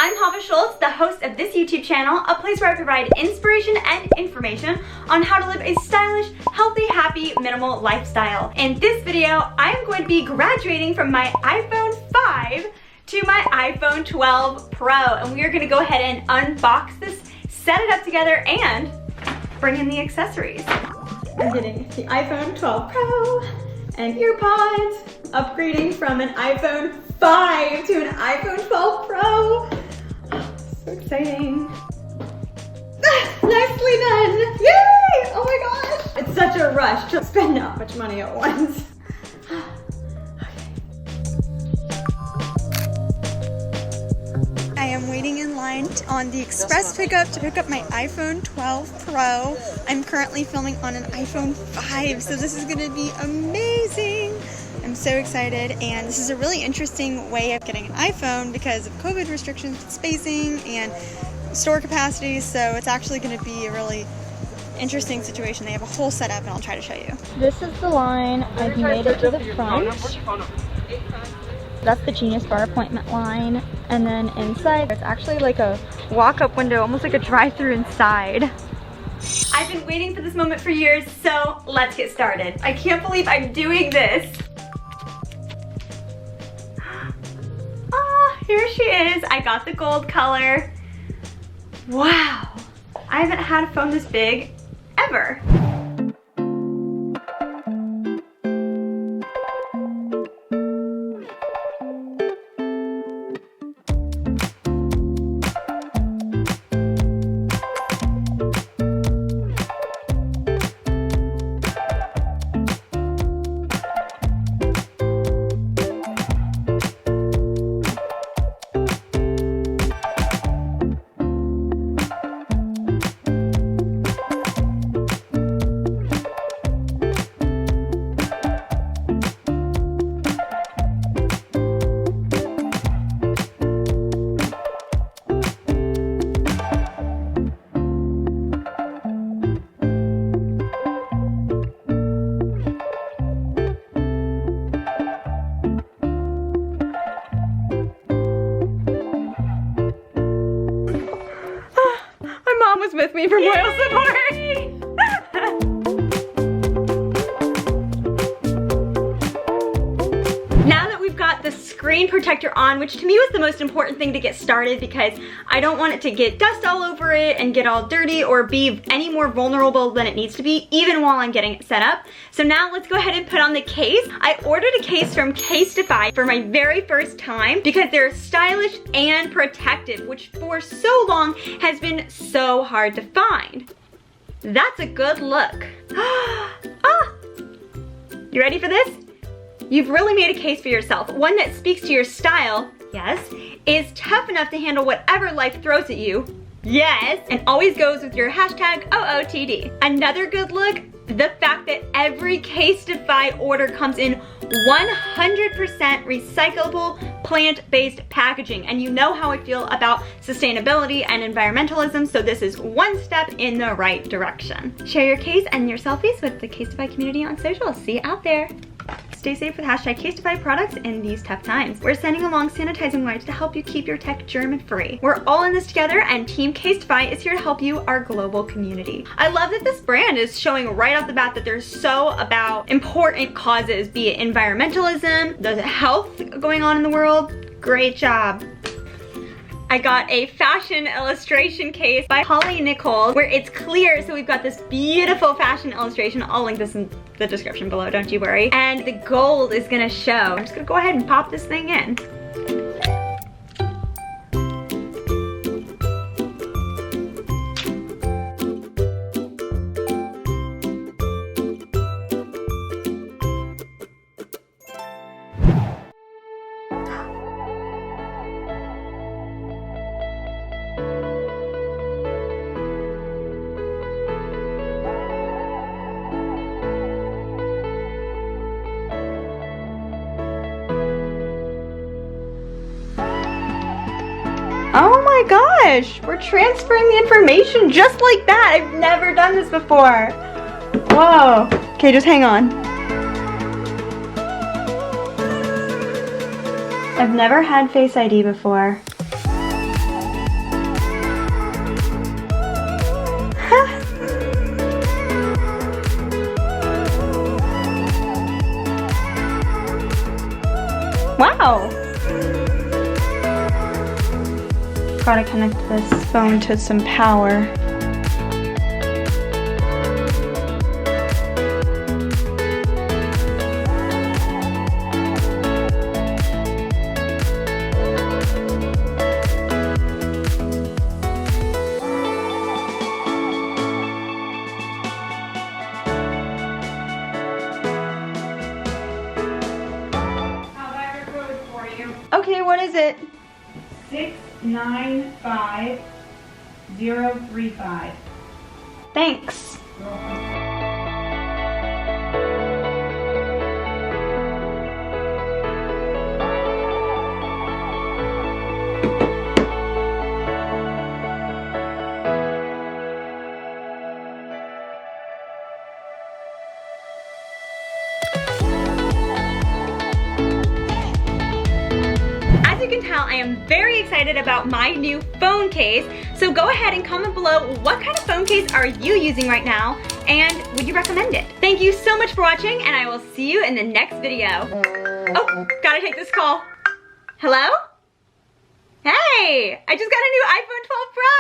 I'm Hava Schultz, the host of this YouTube channel, a place where I provide inspiration and information on how to live a stylish, healthy, happy, minimal lifestyle. In this video, I am going to be graduating from my iPhone 5 to my iPhone 12 Pro, and we are going to go ahead and unbox this, set it up together, and bring in the accessories. I'm getting the iPhone 12 Pro and earpods, upgrading from an iPhone 5 to an iPhone 12 Pro. So exciting. Nicely done. Yay! Oh my gosh. It's such a rush to spend that much money at once. I am waiting in line on the express pickup to pick up my iPhone 12 Pro. I'm currently filming on an iPhone 5, so this is gonna be amazing. I'm so excited, and this is a really interesting way of getting an iPhone because of COVID restrictions, spacing, and store capacity, so it's actually gonna be a really interesting situation. They have a whole setup, and I'll try to show you. This is the line. I've made it to the front. That's the Genius Bar appointment line, and then inside there's actually like a walk-up window, almost like a drive-through inside. I've been waiting for this moment for years, so let's get started. I can't believe I'm doing this. Ah, here she is. I got the gold color. Wow, I haven't had a phone this big ever. Was with me for moral support. Now that we've got the screen protector on, which to me was the most important thing to get started because I don't want it to get dust all over it and get all dirty or be any more vulnerable than it needs to be, even while I'm getting it set up. So now let's go ahead and put on the case. I ordered a case from Casetify for my very first time because they're stylish and protective, which for so long has been so hard to find. That's a good look. Ah! You ready for this? You've really made a case for yourself, one that speaks to your style, yes, is tough enough to handle whatever life throws at you, yes, and always goes with your hashtag OOTD. Another good look, the fact that every Casetify order comes in 100% recyclable, plant-based packaging, and you know how I feel about sustainability and environmentalism, so this is one step in the right direction. Share your case and your selfies with the Casetify community on social. See you out there. Stay safe with hashtag Casetify products in these tough times. We're sending along sanitizing wipes to help you keep your tech germ-free. We're all in this together, and Team Casetify is here to help you, our global community. I love that this brand is showing right off the bat that they're so about important causes, be it environmentalism, the health going on in the world. Great job. I got a fashion illustration case by Holly Nicole where it's clear, so we've got this beautiful fashion illustration. I'll link this in the description below, don't you worry. And the gold is gonna show. I'm just gonna go ahead and pop this thing in. Oh my gosh, we're transferring the information just like that. I've never done this before. Whoa. Okay, just hang on. I've never had Face ID before. Gotta connect this phone to some power. Okay, what is it? 695035. Thanks. As you can tell, I am very excited about my new phone case. So go ahead and comment below what kind of phone case are you using right now and would you recommend it? Thank you so much for watching and I will see you in the next video. Oh, gotta take this call. Hello? Hey, I just got a new iPhone 12 Pro.